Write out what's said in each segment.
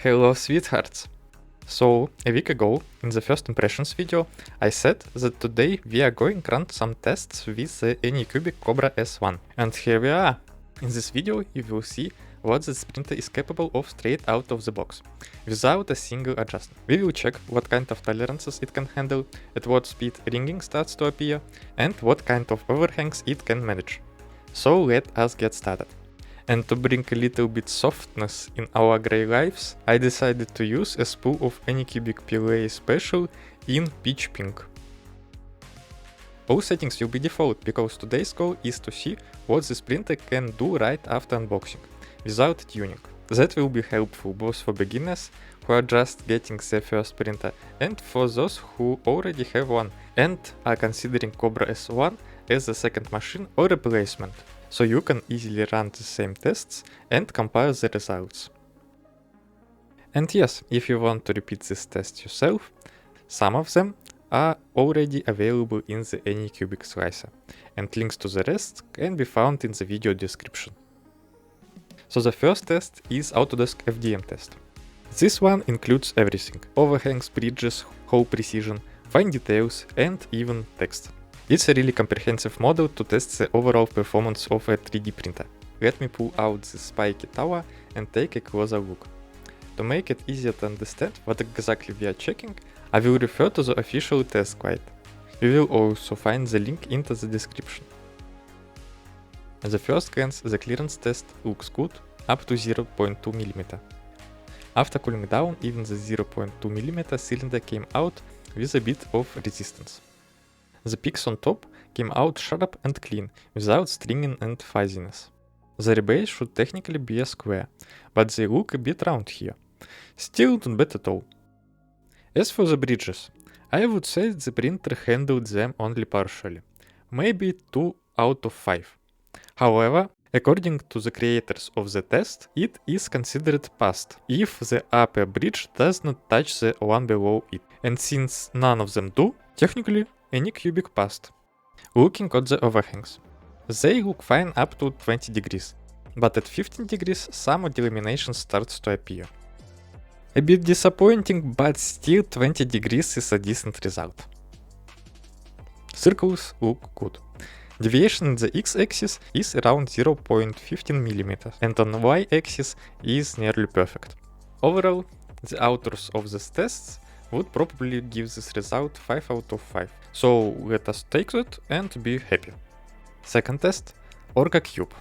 Hello sweethearts! So, a week ago, in the first impressions video, I said that today we are going to run some tests with the Anycubic Kobra S1. And here we are! In this video you will see what the printer is capable of straight out of the box, without a single adjustment. We will check what kind of tolerances it can handle, at what speed ringing starts to appear, and what kind of overhangs it can manage. So let us get started. And to bring a little bit softness in our grey lives, I decided to use a spool of Anycubic PLA Special in peach pink. All settings will be default, because today's goal is to see what this printer can do right after unboxing, without tuning. That will be helpful both for beginners who are just getting their first printer and for those who already have one and are considering Kobra S1 as a second machine or replacement, so you can easily run the same tests and compare the results. And yes, if you want to repeat this test yourself, some of them are already available in the Anycubic slicer, and links to the rest can be found in the video description. So the first test is Autodesk FDM test. This one includes everything: overhangs, bridges, hole precision, fine details, and even text. It's a really comprehensive model to test the overall performance of a 3D printer. Let me pull out the spiky tower and take a closer look. To make it easier to understand what exactly we are checking, I will refer to the official test guide. We will also find the link into the description. At the first glance, the clearance test looks good up to 0.2 mm. After cooling down, even the 0.2 mm cylinder came out with a bit of resistance. The peaks on top came out sharp and clean, without stringing and fuzziness. The rebase should technically be a square, but they look a bit round here. Still not bad at all. As for the bridges, I would say the printer handled them only partially, maybe 2 out of 5. However, according to the creators of the test, it is considered passed if the upper bridge does not touch the one below it, and since none of them do, technically Anycubic passed. Looking at the overhangs, they look fine up to 20 degrees, but at 15 degrees some delamination starts to appear. A bit disappointing, but still 20 degrees is a decent result. Circles look good. Deviation in the x-axis is around 0.15 mm, and on y-axis is nearly perfect. Overall, the authors of these tests would probably give this result 5 out of 5, so let us take that and be happy. Second test, Orca Cube.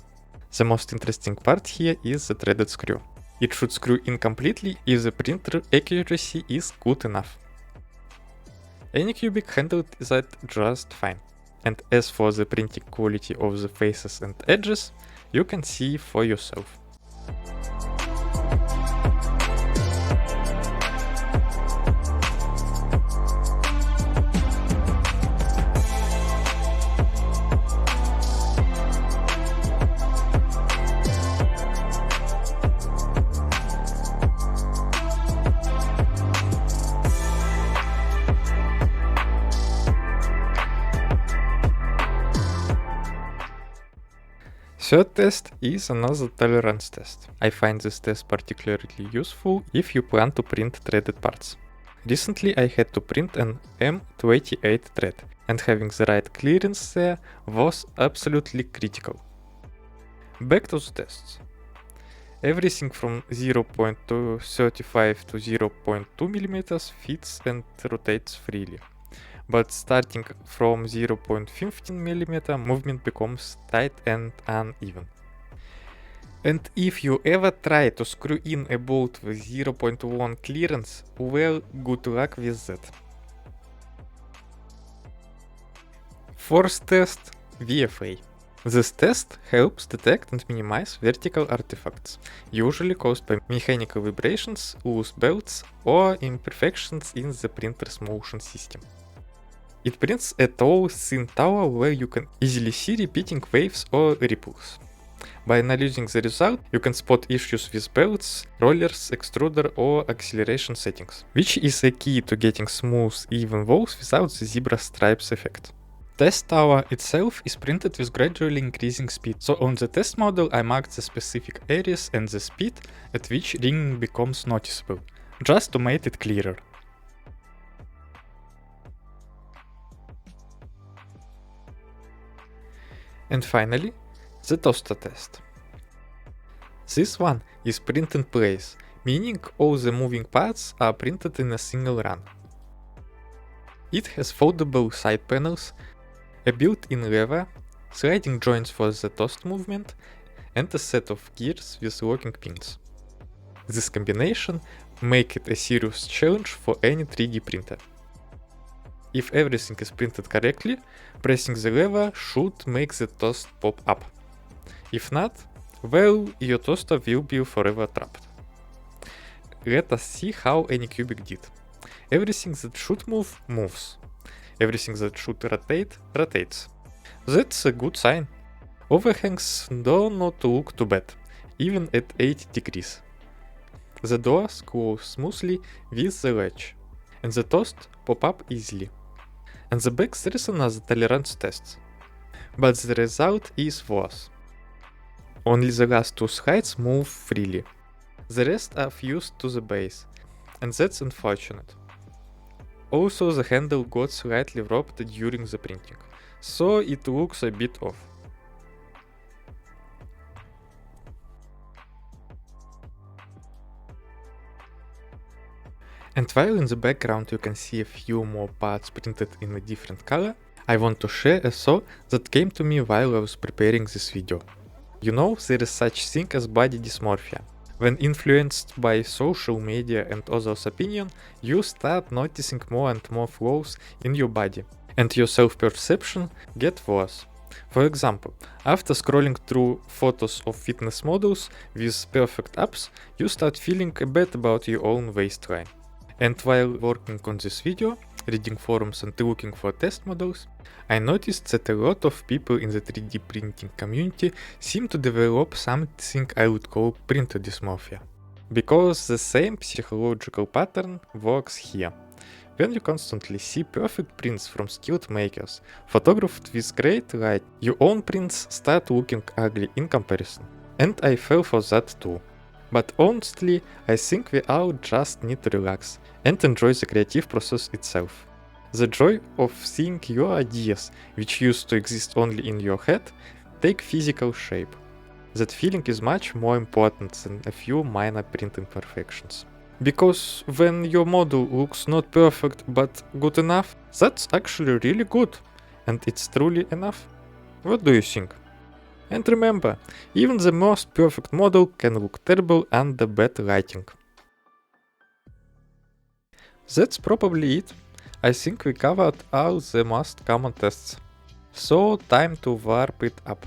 The most interesting part here is the threaded screw. It should screw in completely if the printer accuracy is good enough. Anycubic handled that just fine. And as for the printing quality of the faces and edges, you can see for yourself. Third test is another tolerance test. I find this test particularly useful if you plan to print threaded parts. Recently I had to print an M28 thread, and having the right clearance there was absolutely critical. Back to the tests. Everything from 0.35 to 0.2 mm fits and rotates freely. But starting from 0.15 mm, movement becomes tight and uneven. And if you ever try to screw in a bolt with 0.1 clearance, well, good luck with that. Fourth test, VFA. This test helps detect and minimize vertical artifacts, usually caused by mechanical vibrations, loose belts, or imperfections in the printer's motion system. It prints a tall, thin tower where you can easily see repeating waves or ripples. By analyzing the result, you can spot issues with belts, rollers, extruder or acceleration settings, which is a key to getting smooth, even walls without the zebra stripes effect. test tower itself is printed with gradually increasing speed, so on the test model I marked the specific areas and the speed at which ringing becomes noticeable, just to make it clearer. And finally, the toaster test. This one is print in place, meaning all the moving parts are printed in a single run. It has foldable side panels, a built-in lever, sliding joints for the toast movement, and a set of gears with locking pins. This combination makes it a serious challenge for any 3D printer. If everything is printed correctly, pressing the lever should make the toast pop up. If not, well, your toaster will be forever trapped. Let us see how Anycubic did. Everything that should move, moves. Everything that should rotate, rotates. That's a good sign. Overhangs do not look too bad, even at 80 degrees. The doors close smoothly with the latch, and the toast pop up easily. And the back there is another tolerance test. But the result is worse. Only the last two slides move freely. The rest are fused to the base, and that's unfortunate. Also, the handle got slightly warped during the printing, so it looks a bit off. And while in the background you can see a few more parts printed in a different color, I want to share a thought that came to me while I was preparing this video. You know, there is such thing as body dysmorphia. When influenced by social media and others' opinion, you start noticing more and more flaws in your body, and your self-perception gets worse. For example, after scrolling through photos of fitness models with perfect abs, you start feeling bad about your own waistline. And while working on this video, reading forums and looking for test models, I noticed that a lot of people in the 3D printing community seem to develop something I would call printer dysmorphia. Because the same psychological pattern works here. When you constantly see perfect prints from skilled makers, photographed with great light, your own prints start looking ugly in comparison. And I fell for that too. But honestly, I think we all just need to relax and enjoy the creative process itself. The joy of seeing your ideas, which used to exist only in your head, take physical shape. That feeling is much more important than a few minor print imperfections. Because when your model looks not perfect but good enough, that's actually really good. And it's truly enough. What do you think? And remember, even the most perfect model can look terrible under bad lighting. That's probably it. I think we covered all the most common tests. So time to warp it up.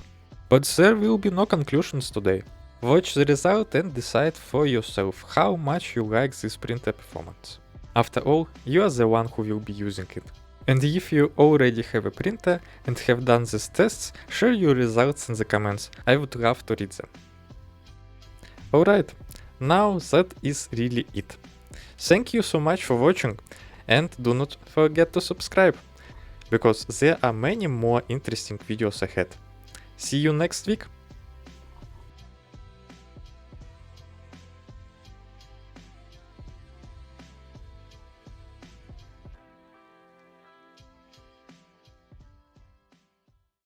But there will be no conclusions today. Watch the result and decide for yourself how much you like this printer performance. After all, you are the one who will be using it. And if you already have a printer and have done these tests, share your results in the comments, I would love to read them. Alright, now that is really it. Thank you so much for watching, and do not forget to subscribe, because there are many more interesting videos ahead. See you next week!